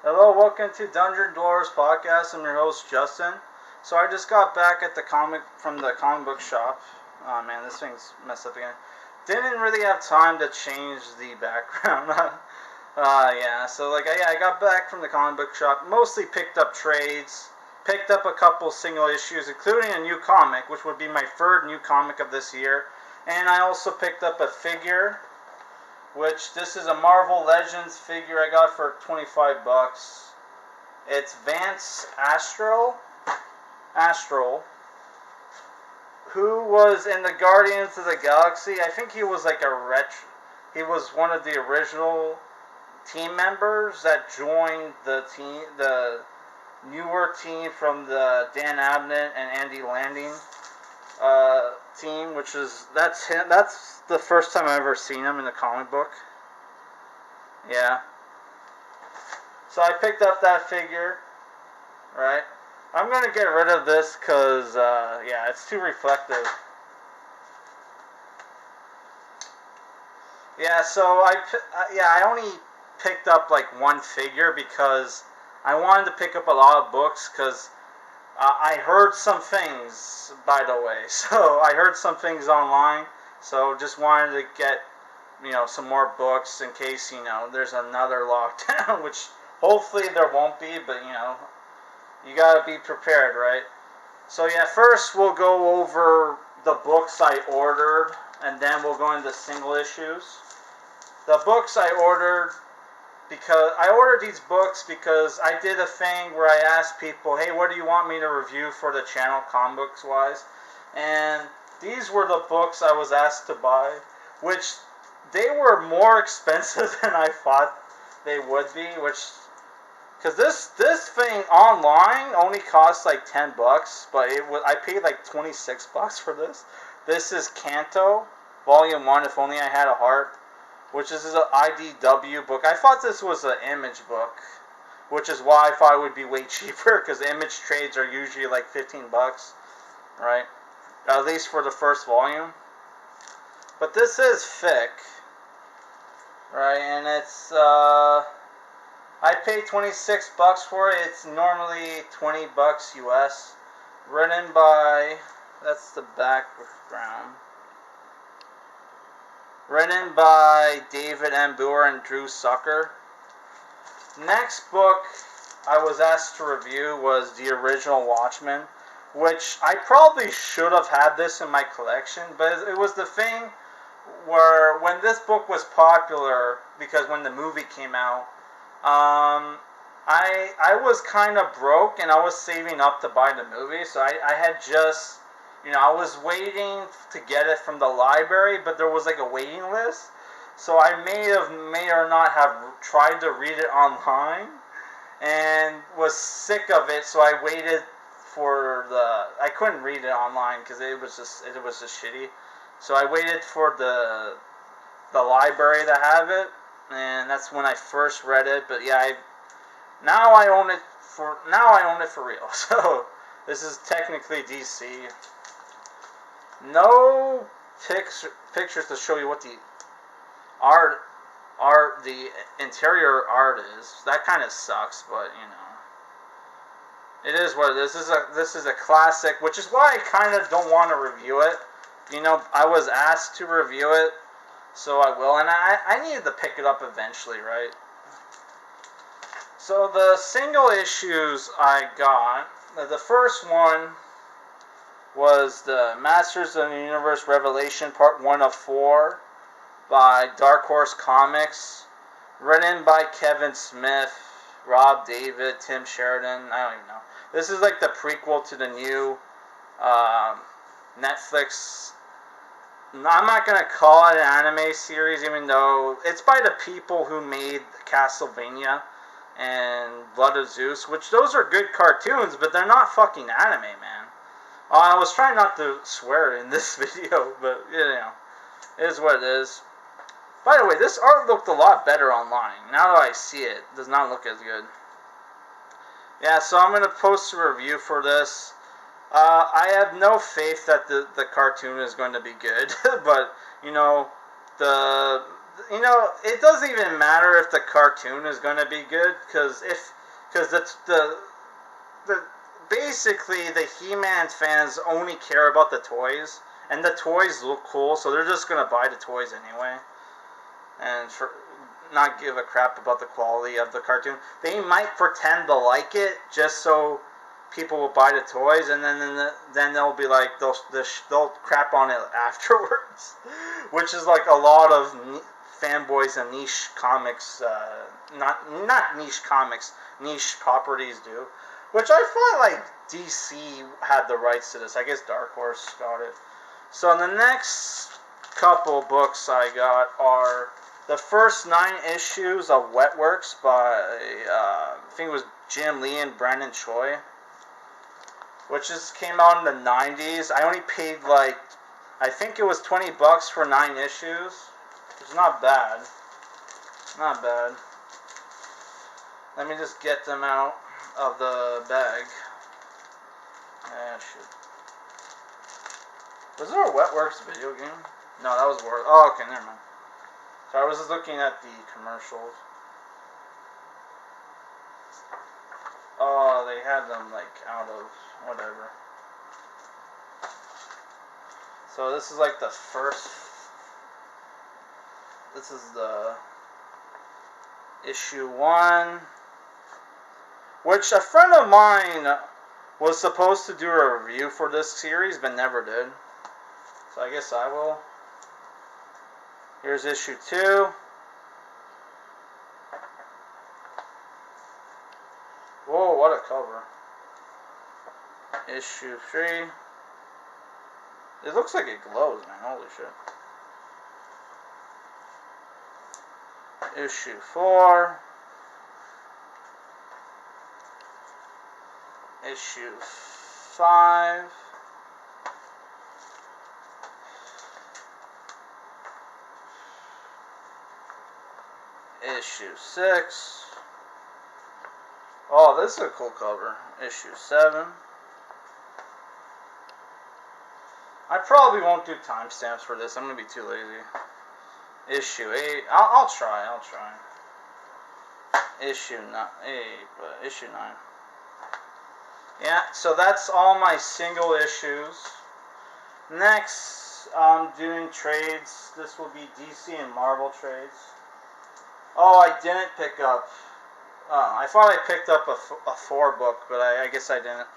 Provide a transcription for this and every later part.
Hello, welcome to Dungeon Dwellers Podcast. I'm your host, Justin. So I just got back at the from the comic book shop. Oh man, this thing's messed up again. Didn't really have time to change the background. I got back from the comic book shop. Mostly picked up trades. Picked up a couple single issues, including a new comic, which would be my third new comic of this year. And I also picked up a figure, which this is a Marvel Legends figure I got for 25 bucks. It's Vance Astral, who was in the Guardians of the Galaxy. I think he was like he was one of the original team members that joined the newer team from the Dan Abnett and Andy Landing team, that's him. That's the first time I've ever seen him in a comic book. Yeah. So I picked up that figure, right? I'm gonna get rid of this because, it's too reflective. Yeah, so I only picked up like one figure because I wanted to pick up a lot of books because I heard some things, by the way. So I heard some things online. So just wanted to get, some more books in case, there's another lockdown, which hopefully there won't be, but, you gotta be prepared, right? So yeah, first we'll go over the books I ordered, and then we'll go into single issues. The books I ordered, because I ordered these books because I did a thing where I asked people, hey, what do you want me to review for the channel, comic books wise? And these were the books I was asked to buy, which they were more expensive than I thought they would be, because this thing online only costs like 10 bucks, but I paid like 26 bucks for this. This is Kanto, Volume 1, If Only I Had a Heart, which is an IDW book. I thought this was an Image book, which is why I thought it would be way cheaper, because Image trades are usually like 15 bucks, right? At least for the first volume. But this is thick, right? And it's, I paid 26 bucks for it. It's normally 20 bucks US. Written by, that's the background. Written by David M. Boer and Drew Sucker. Next book I was asked to review was the original Watchmen, which I probably should have had this in my collection, but it was the thing where when this book was popular, because when the movie came out, I was kind of broke and I was saving up to buy the movie, so I had just, I was waiting to get it from the library, but there was like a waiting list, so I may or not have tried to read it online and was sick of it, so I waited for I couldn't read it online because it was just shitty, so I waited for the library to have it, and that's when I first read it. But yeah, now I own it for real. So this is technically DC. No pictures to show you what the the interior art is. That kind of sucks, but it is what it is. This is a classic, which is why I kind of don't want to review it. I was asked to review it, so I will, and I needed to pick it up eventually, right? So the single issues I got, the first one was the Masters of the Universe Revelation Part 1 of 4 by Dark Horse Comics, written by Kevin Smith, Rob David, Tim Sheridan, I don't even know. This is like the prequel to the new Netflix. I'm not going to call it an anime series, even though it's by the people who made Castlevania and Blood of Zeus, which those are good cartoons, but they're not fucking anime, man. I was trying not to swear in this video, but, it is what it is. By the way, this art looked a lot better online. Now that I see it, it does not look as good. Yeah, so I'm going to post a review for this. I have no faith that the cartoon is going to be good, but, the you know, it doesn't even matter if the cartoon is going to be good, because the basically the He-Man fans only care about the toys, and the toys look cool, so they're just going to buy the toys anyway, and for not give a crap about the quality of the cartoon. They might pretend to like it just so people will buy the toys, and then they'll be like they'll crap on it afterwards, which is like a lot of fanboys and niche comics, not niche comics, niche properties do. Which I felt like DC had the rights to this. I guess Dark Horse got it. So the next couple books I got are the first 9 issues of Wetworks by I think it was Jim Lee and Brandon Choi, which came out in the 90s. I only paid like, I think it was $20 for 9 issues. It's not bad. Not bad. Let me just get them out of the bag. Shoot. Was there a Wetworks video game? No, that was War. Oh, okay, never mind. So I was just looking at the commercials. Oh, they had them like out of whatever. So this is like the first. This is the issue 1, which a friend of mine was supposed to do a review for this series, but never did. So I guess I will. Here's issue 2. Whoa, what a cover. Issue 3. It looks like it glows, man. Holy shit. Issue 4. Issue 5. Issue 6. Oh, this is a cool cover. Issue 7. I probably won't do timestamps for this. I'm going to be too lazy. Issue 8. I'll try. Issue 9. Issue 9. Yeah, so that's all my single issues. Next, I'm doing trades. This will be DC and Marvel trades. Oh, I didn't pick up. I thought I picked up a 4 book, but I guess I didn't.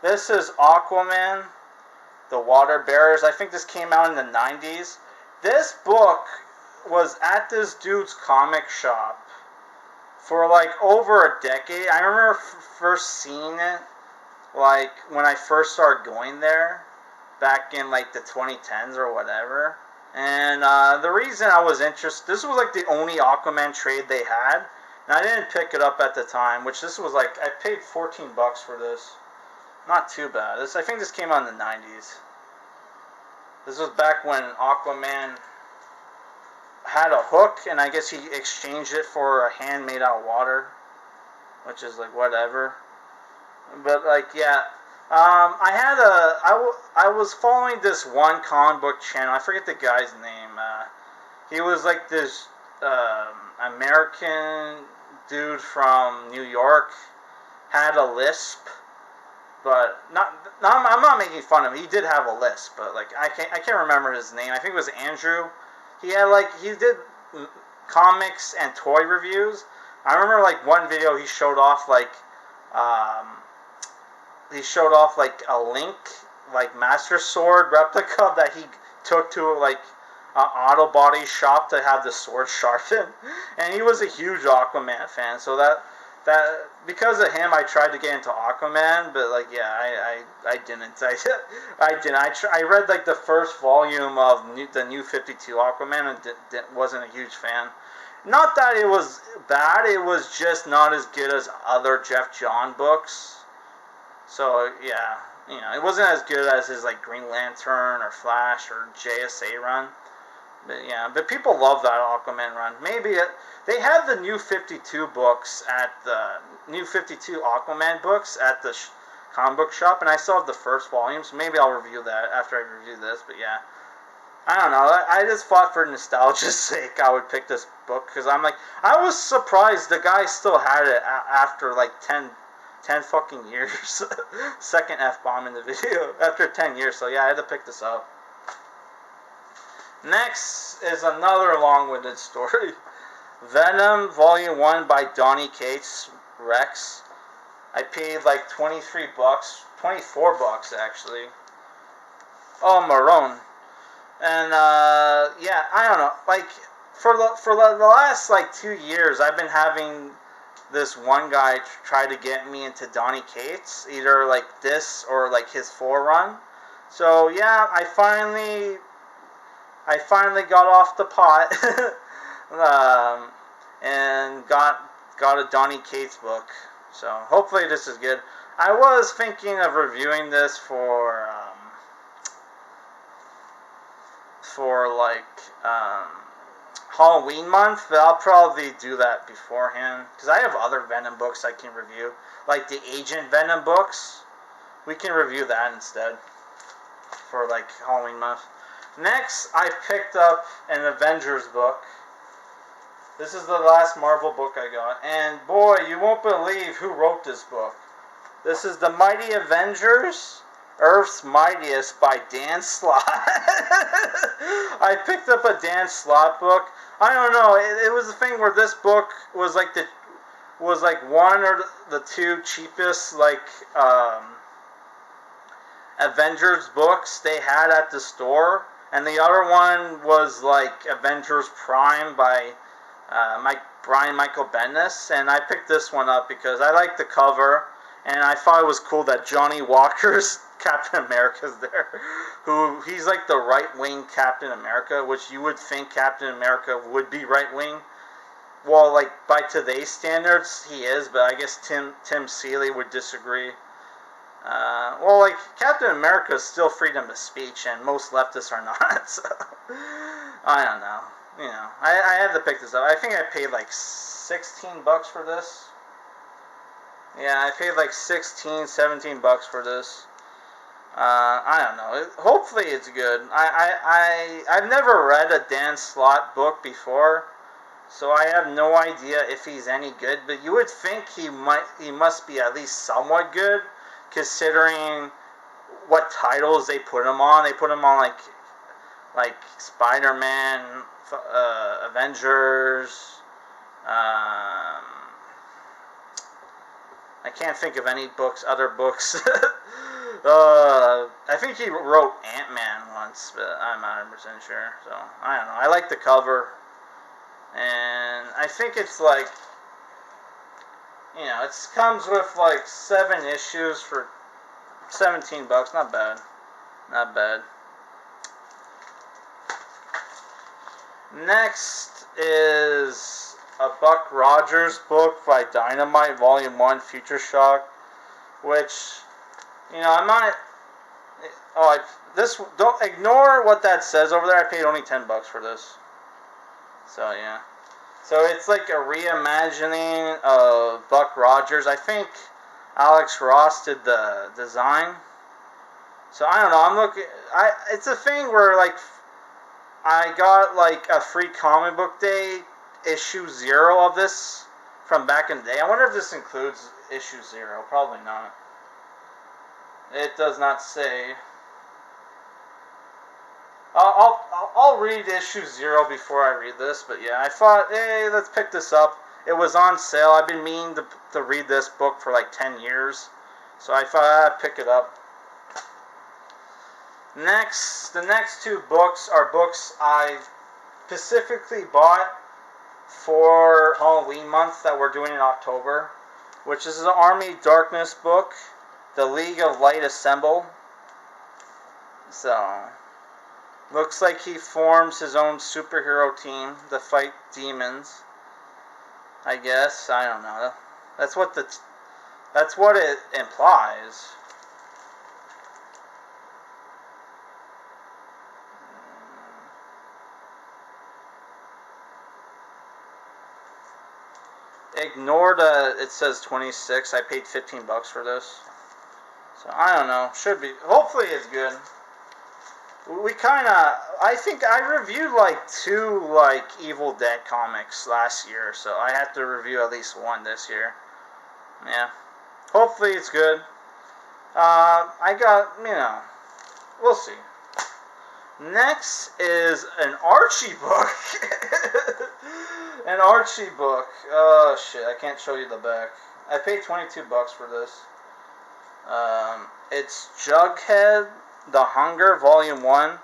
This is Aquaman, The Water Bearers. I think this came out in the 90s. This book was at this dude's comic shop for like over a decade. I remember first seeing it like when I first started going there back in like the 2010s or whatever. And the reason I was interested, this was like the only Aquaman trade they had, and I didn't pick it up at the time, which this was like, I paid $14 for this. Not too bad. I think this came out in the 90s. This was back when Aquaman had a hook, and I guess he exchanged it for a hand made out of water, which is like whatever. But like, yeah, I was following this one comic book channel. I forget the guy's name. He was like this American dude from New York. Had a lisp, but I'm not making fun of him. He did have a lisp, but like I can't remember his name. I think it was Andrew. He did comics and toy reviews. I remember like one video he showed off like a Link like Master Sword replica that he took to like an auto body shop to have the sword sharpened, and he was a huge Aquaman fan. So that because of him, I tried to get into Aquaman, but like yeah, I didn't. I didn't. I read like the first volume of the New 52 Aquaman and wasn't a huge fan. Not that it was bad, it was just not as good as other Jeff John books. So yeah, you know, it wasn't as good as his like Green Lantern or Flash or JSA run. But yeah, but people love that Aquaman run. They have the New 52 books at the New 52 Aquaman books at the comic book shop, and I still have the first volume, so maybe I'll review that after I review this. But yeah, I don't know. I just thought for nostalgia's sake I would pick this book because I'm like I was surprised the guy still had it after like 10 fucking years. Second F-bomb in the video after 10 years. So yeah, I had to pick this up. Next is another long-winded story. Venom Volume 1 by Donny Cates Rex. I paid like 23 bucks, 24 bucks actually. Oh, Marone. And yeah, I don't know. Like for the last like 2 years, I've been having this one guy try to get me into Donny Cates, either like this or like his forerun. So yeah, I finally got off the pot and got a Donny Cates book. So hopefully this is good. I was thinking of reviewing this for like Halloween month, but I'll probably do that beforehand because I have other Venom books I can review, like the Agent Venom books. We can review that instead for like Halloween month. Next, I picked up an Avengers book. This is the last Marvel book I got, and boy, you won't believe who wrote this book. This is The Mighty Avengers, Earth's Mightiest by Dan Slott. I picked up a Dan Slott book. I don't know. It was a thing where this book was like one or the two cheapest like Avengers books they had at the store, and the other one was like Avengers Prime by Brian Michael Bendis, and I picked this one up because I liked the cover. And I thought it was cool that Johnny Walker's Captain America's there. He's like the right-wing Captain America, which you would think Captain America would be right-wing. Well, like, by today's standards, he is, but I guess Tim Seeley would disagree. Well, like, Captain America is still freedom of speech, and most leftists are not, so I don't know. You know, I had to pick this up. I think I paid like 16 bucks for this. Yeah, I paid like 16, 17 bucks for this. I don't know. Hopefully it's good. I've never read a Dan Slott book before, so I have no idea if he's any good. But you would think he must be at least somewhat good, considering what titles they put him on. They put him on like Spider-Man, Avengers. I can't think of any other books. I think he wrote Ant-Man once, but I'm not 100% sure. So, I don't know. I like the cover. And I think it's like, you know, it comes with like 7 issues for 17 bucks. Not bad. Not bad. Next is a Buck Rogers book by Dynamite, Volume 1, Future Shock, which, you know, I'm not, don't ignore what that says over there. I paid only 10 bucks for this. So, yeah. So, it's like a reimagining of Buck Rogers. I think Alex Ross did the design. So, I don't know, it's a thing where, like, I got, like, a free comic book day issue 0 of this from back in the day. I wonder if this includes issue 0. Probably not. It does not say. I'll read issue 0 before I read this, but yeah, I thought, hey, let's pick this up. It was on sale. I've been meaning to read this book for like 10 years, so I thought I'd pick it up. Next, the next 2 books are books I specifically bought for Halloween month that we're doing in October, which is the Army Darkness book, The League of Light Assemble. So, looks like he forms his own superhero team to fight demons. I guess, I don't know. That's what it implies. Ignore it says 26. I paid 15 bucks for this. So, I don't know. Should be. Hopefully it's good. we kind of, I think I reviewed like 2 like Evil Dead comics last year, so I have to review at least 1 this year. Yeah, hopefully it's good. I got, we'll see. Next is an Archie book. An Archie book. Oh shit, I can't show you the back. I paid $22 for this. It's Jughead, The Hunger, Volume 1.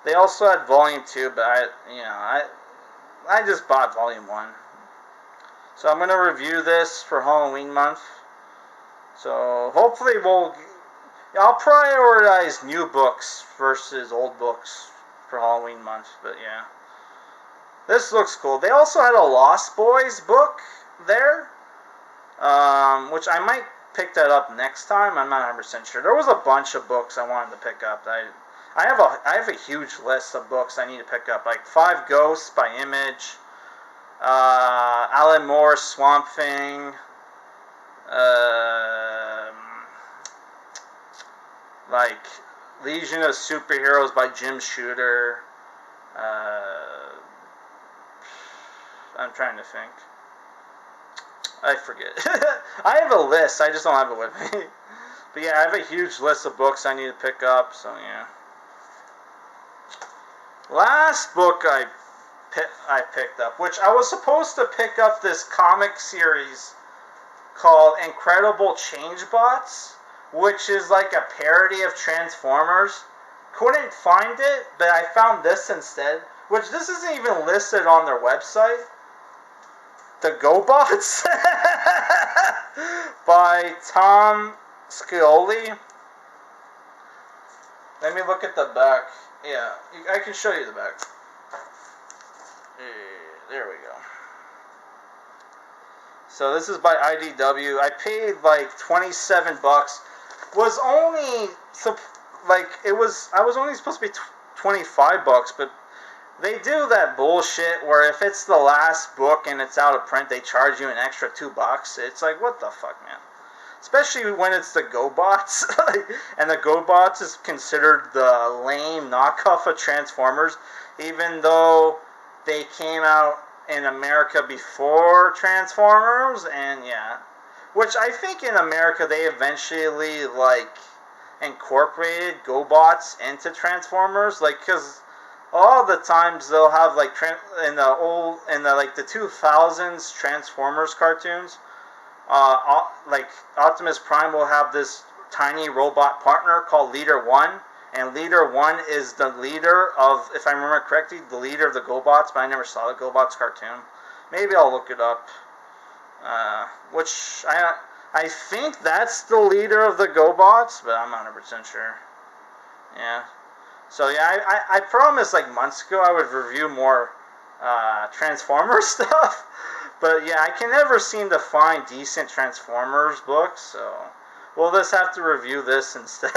They also had Volume 2, but I just bought Volume 1. So I'm going to review this for Halloween month. So hopefully I'll prioritize new books versus old books for Halloween month, but yeah. This looks cool. They also had a Lost Boys book there, which I might pick that up next time. I'm not 100% sure. There was a bunch of books I wanted to pick up. I have a huge list of books I need to pick up, like 5 Ghosts by Image, Alan Moore's Swamp Thing, like Legion of Superheroes by Jim Shooter. I'm trying to think. I forget. I have a list. I just don't have it with me. But yeah, I have a huge list of books I need to pick up. So yeah. Last book I picked up, which I was supposed to pick up this comic series called Incredible Change Bots, which is like a parody of Transformers. Couldn't find it, but I found this instead, which this isn't even listed on their website. The GoBots by Tom Scioli. Let me look at the back. Yeah, I can show you the back. There we go. So this is by IDW. I paid like $27. Was only I was only supposed to be $25, but they do that bullshit where if it's the last book and it's out of print, they charge you an extra $2. It's like, what the fuck, man? Especially when it's the GoBots. And the GoBots is considered the lame knockoff of Transformers, even though they came out in America before Transformers, and yeah. Which I think in America they eventually, incorporated GoBots into Transformers, because a lot of the times they'll have in the 2000s Transformers cartoons, Optimus Prime will have this tiny robot partner called Leader 1, and Leader 1 is the leader of, if I remember correctly, the leader of the GoBots, but I never saw the GoBots cartoon. Maybe I'll look it up. Which I think that's the leader of the GoBots, but I'm not 100% sure. Yeah. So yeah, I promised months ago I would review more Transformers stuff, but yeah, I can never seem to find decent Transformers books, so we'll just have to review this instead.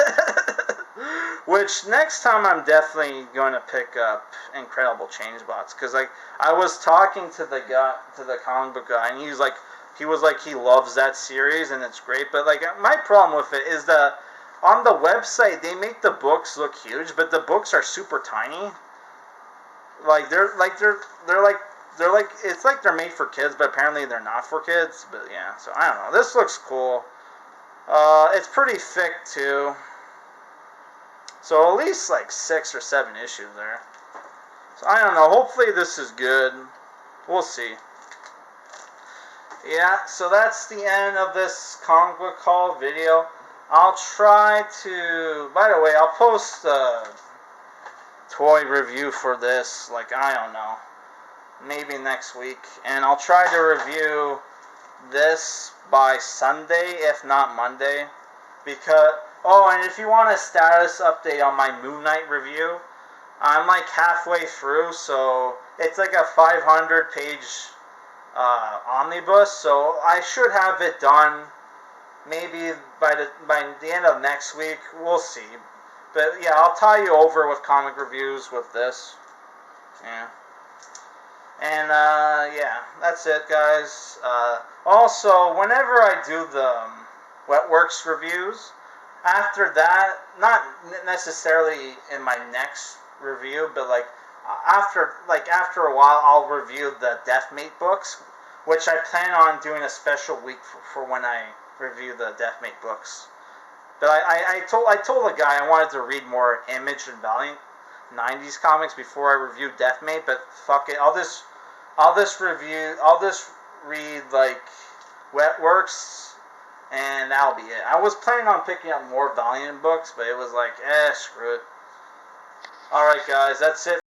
Which next time I'm definitely going to pick up Incredible Change Bots, because I was talking to the comic book guy, and he was like he loves that series and it's great, but my problem with it is that on the website, they make the books look huge, but the books are super tiny. It's like they're made for kids, but apparently they're not for kids. But yeah, so I don't know. This looks cool. It's pretty thick too. So at least 6 or 7 issues there. So I don't know. Hopefully this is good. We'll see. Yeah, so that's the end of this comic book haul video. I'll try to... By the way, I'll post a toy review for this, I don't know, maybe next week. And I'll try to review this by Sunday, if not Monday. Because... Oh, and if you want a status update on my Moon Knight review, I'm halfway through, so it's a 500-page omnibus, so I should have it done maybe by the end of next week. We'll see. But yeah, I'll tie you over with comic reviews with this. Yeah. And yeah, that's it, guys. Also, whenever I do the Wetworks reviews, after that, not necessarily in my next review, but after a while, I'll review the Deathmate books, which I plan on doing a special week for when I review the Deathmate books. But I told the guy I wanted to read more Image and Valiant '90s comics before I reviewed Deathmate. But fuck it, I'll just read like Wetworks, and that'll be it. I was planning on picking up more Valiant books, but it was like, screw it. Alright guys, that's it